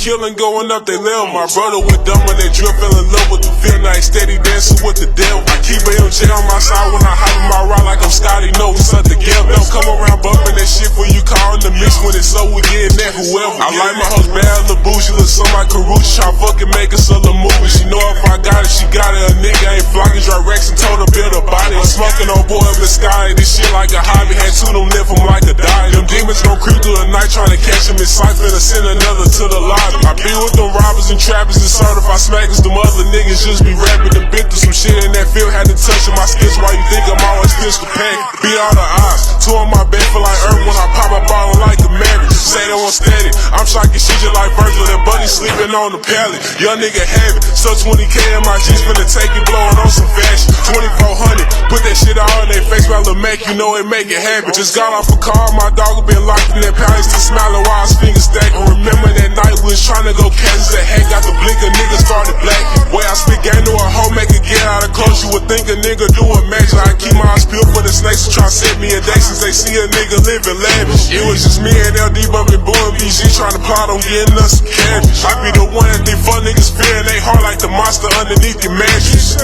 killing going up they level. My brother went dumb when they drill, fell in love with the feel. Now he steady dancing with the devil. I keep a MJ on my side when I hop in my ride like I'm Scotty. No, we suck together. Don't come around bumping that shit when you call in the mix. When it's so we getting that whoever. I like my host bad, the boo. She look something like Carucci. Try fucking make us a little movie. She know if I got it, she got it. A nigga ain't flocking, dry Rex and told her build a body. I'm smoking on boy up the sky. This shit like a hobby. Had two them left him like a diet. Them demons gon' creep through the night trying to catch him. It's like finna send another to the lobby. I be with them robbers and trappers and certified smackers. Them other niggas just be rapping and been through some shit in that field. Had to touch my skills. Why you think I'm always pistol pack? Beat all the odds. Two on my bed feel like Earth when I pop a ballin' like a marriage. Say they won't steady. I'm shocking shit just like Virgil. That buddy sleeping on the pallet. Young nigga have it. So 20K in my G's finna take it blowing on some fashion. 2400. Put that shit all in their face. While Lil' Mac, you know it make it happen. Just got off a car. My dog been locked in that palace. Still smiling while his fingers stacking. Remember that night we was trying to go Kansas. That hat got the blink. A nigga started black. Way I spit game to a hoe. Make it get out of close. You would think a nigga do a match. I keep my eyes peeled for the snakes to try to set me a day since they see a nigga living lavish. It was just me and LD bumping Boo and BG trying to plot on getting us some cabbage. I be the one that they fuck niggas fear and they heart like the monster underneath your mattress.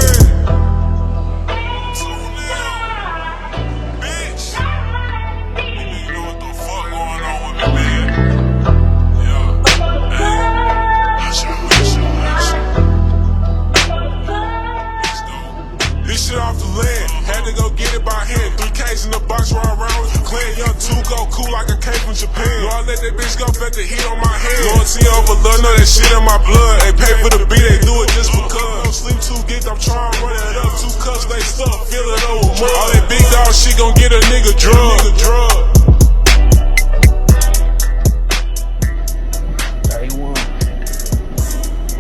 Off the land, had to go get it by hand. 3Ks in the box, ride around with the clan. Young 2 go cool like I came from Japan. Yo, I let that bitch go, felt the heat on my hand. Loyalty over love, know that shit in my blood. They pay for the beat, they do it just because. Don't sleep too geek, I'm trying to run it up. 2 cups, they stuck, feel it over. All that big dog shit gon' get a nigga drug.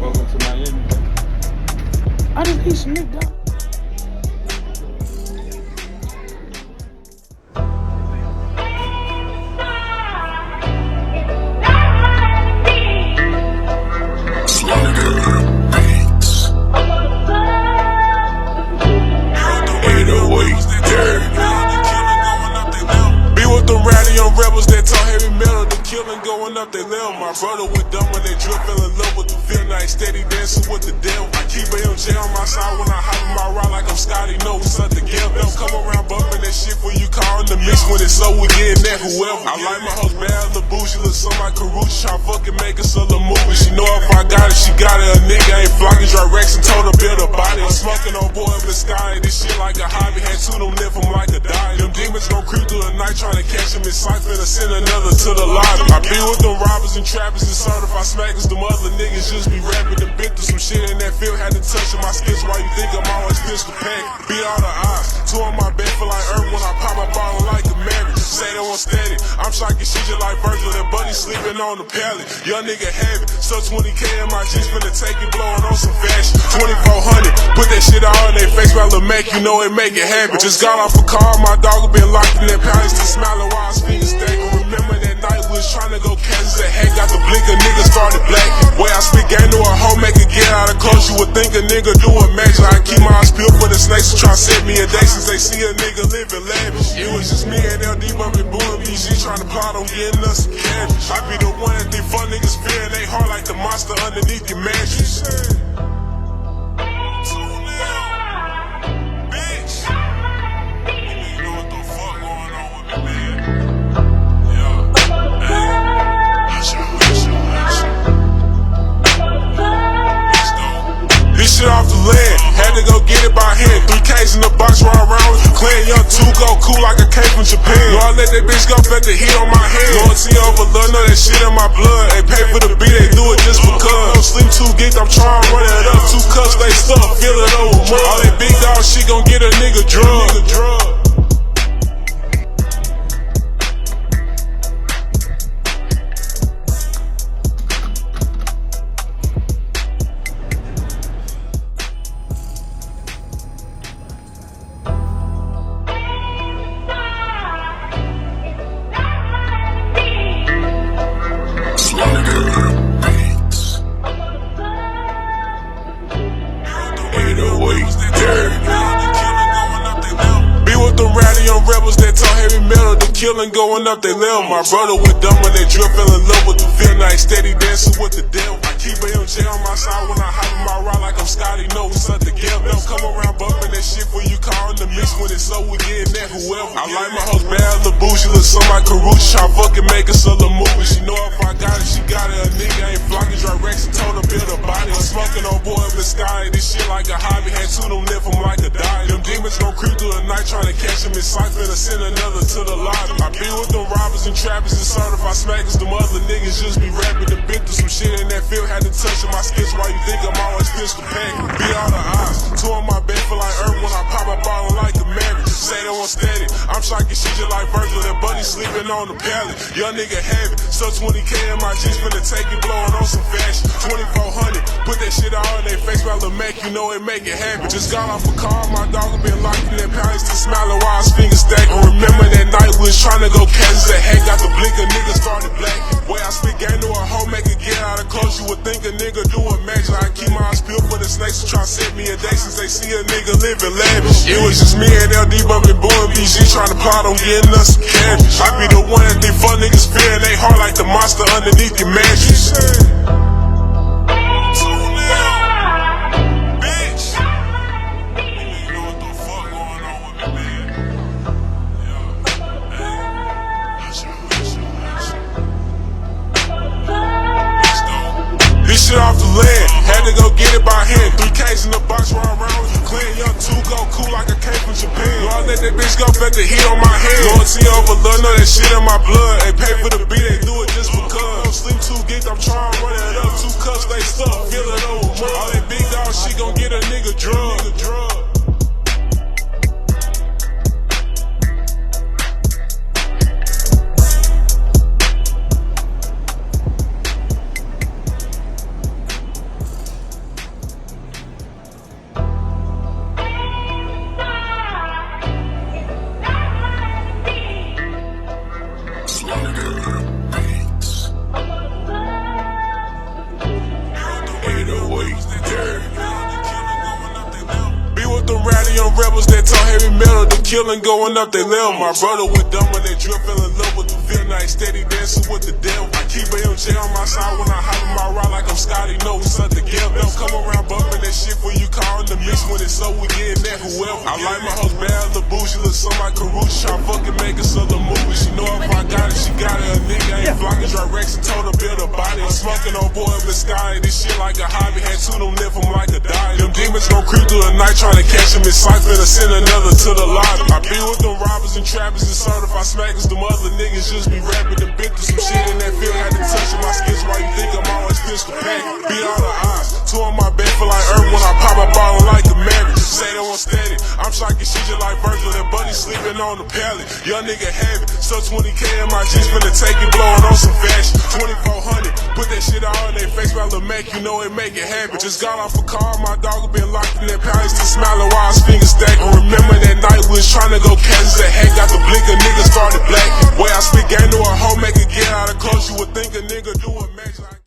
Welcome to Miami. I just eat some nigga, dog. Rebels that talk heavy metal, the killing going up they level. My brother went dumb when they drill, fell in love with the feel. Now he steady dancing with the devil. I keep a MJ on my side when I hop in my ride like I'm Scotty. No, we suck together. Don't come around bumping that shit when you call in the mix. When it's so we getting that whoever. I like my host bad, the boo. She look something like Carucci. Try fucking make us a little movie. She know if I got it, she got it. A nigga ain't flocking, dry Rex and told her build a body. I'm smoking on boy up the sky. This shit like a hobby. Had two them left him like a diet. Them demons gon' creep through the night trying to catch him. It's like finna send another to the lobby. I be with them robbers and trappers and certified smackers. Them other niggas just be rapping and been through some shit in that field. Had to touch my skills. Why you think I'm always pistol pack? Beat all the odds. Two on my bed feel like Earth when I pop a ballin' like a marriage. Say they won't steady. I'm shocking shit just like Virgil. That buddy sleeping on the pallet. Young nigga have it. So 20K in my G's finna take it blowing on some fashion. 2400. Put that shit all in their face. While Lil' Mac, you know it make it happen. Just got off a car. My dog been locked in that palace. Still smiling while his fingers stacking. Remember that night we was trying to go Kansas. That hat got the blink. A nigga started black. Way I spit game to a hoe. Make it get out of close. You would think a nigga do a match. I keep my eyes peeled for the snakes to try to set me a day since they see a nigga living lavish. It was just me and LD bumping Boo and BG trying to plot on getting us some cabbage. I be the one that they fuck niggas fear and they heart like the monster underneath your mattress. Shit off the land, had to go get it by hand. 3Ks in the box, ride around with the clan. Young 2 go cool like I came from Japan. Yo, I let that bitch go, felt the heat on my hand. Loyalty over love, know that shit in my blood. They pay for the beat, they do it just because. Don't sleep too geek, I'm trying to run it up. 2 cups, they stuck, feel it over. All that big dog shit gon' get a nigga drug. killing, going up they level. My brother with dumb when they drill, fell in love with the feel night, steady dancing with the devil. I keep AMJ on my side when I hop in my ride like I'm Scotty, know we stuck together. Don't come around bumping that shit when you call in the mix, when it's so we getting that whoever. I like my hoes bad, the boo, she look something like Carucci, try fucking make us a little movie. She know if I got it, she got it, a nigga ain't flocking, dry Rex and told her build a body. I'm smoking on boy up the sky, this shit like a hobby, had two them left from like a diet. Them demons gon' creep through the night trying to catch him, it's like finna send another to the lobby. I be with them robbers and trappers and certified smackers, them other niggas just be rapping. The been through some shit in that field, had to touch on my skits. Why you think I'm always pistol packing? Be all the odds, two on my bed feel like Earth when I pop up ballin' like a marriage. Say they won't steady, I'm shocking shit just like Virgil and Buddy sleeping on the pallet. Young nigga have it, so 20K in my jeans finna take it, blowing on some fashion. 2400, put that shit all in their face, while the make you know it make it happen. Just got off a car, my dog been locked in that palace, still smiling while his fingers stacking. Remember that night we was trying to go Kansas, that head got the blink, a nigga started black. Way I speak game to a hoe, make it get out of close. You would think a nigga do a magic. I keep my eyes peeled for the snakes to try to set me a day since they see a nigga living lavish. It was just me and LD bumping Boy and BG trying to plot on getting us some cabbage. I be the one that they fuck niggas fear and they heart like the monster underneath your mattress. Shit off the land, had to go get it by hand. 3Ks in the box, run around with you clean. Young 2 go cool like I came from Japan. Lord, let that bitch go, felt the heat on my head. Loyalty over love, know that shit in my blood. They pay for the beat, they do it just because. Don't sleep too geeked, I'm trying to run it up. 2 cups, they stuck, feel it over. All that big dog shit gon' get a nigga drug. Young rebels that talk heavy metal, the killing going up they level. My brother with dumb when they drill, fell in love with the feel night, steady dancing with the devil. I keep AMJ on my side when I hop in my ride like I'm Scotty, know we stuck together. Don't come around bumping that shit when you call in the mix, when it's so we getting that whoever. I like my hoes bad, the boo, she look something like Carucci, try fucking make us a little movie. She know if I got it, she got it, a nigga ain't flocking, dry Rex and told her build a body. I'm smoking on boy up the sky, this shit like a hobby, had two them left from like a diet. Them demons gon' creep through the night trying to catch him, it's like finna send another to the lobby. I be with them robbers and trappers and certified smackers, them other niggas just be rapping. The been through some shit in that field, had to touch on my skits. Why you think I'm always pistol packing? Be all the odds, two on my bed feel like Earth when I pop up ballin' like a marriage. Say they won't steady, I'm shocking shit just like Virgil and Buddy sleeping on the pallet. Young nigga have it, so 20K in my jeans finna take it, blowing on some fashion. 2400, put that shit all in their face, while the make you know it make it happen. Just got off a car, my dog been locked in that palace, still smiling while his fingers stacking. Remember that night we was trying to go Kansas, that head got the blink, a nigga started black. Way I speak game to a hoe, make it get out of close. You would think a nigga do a match like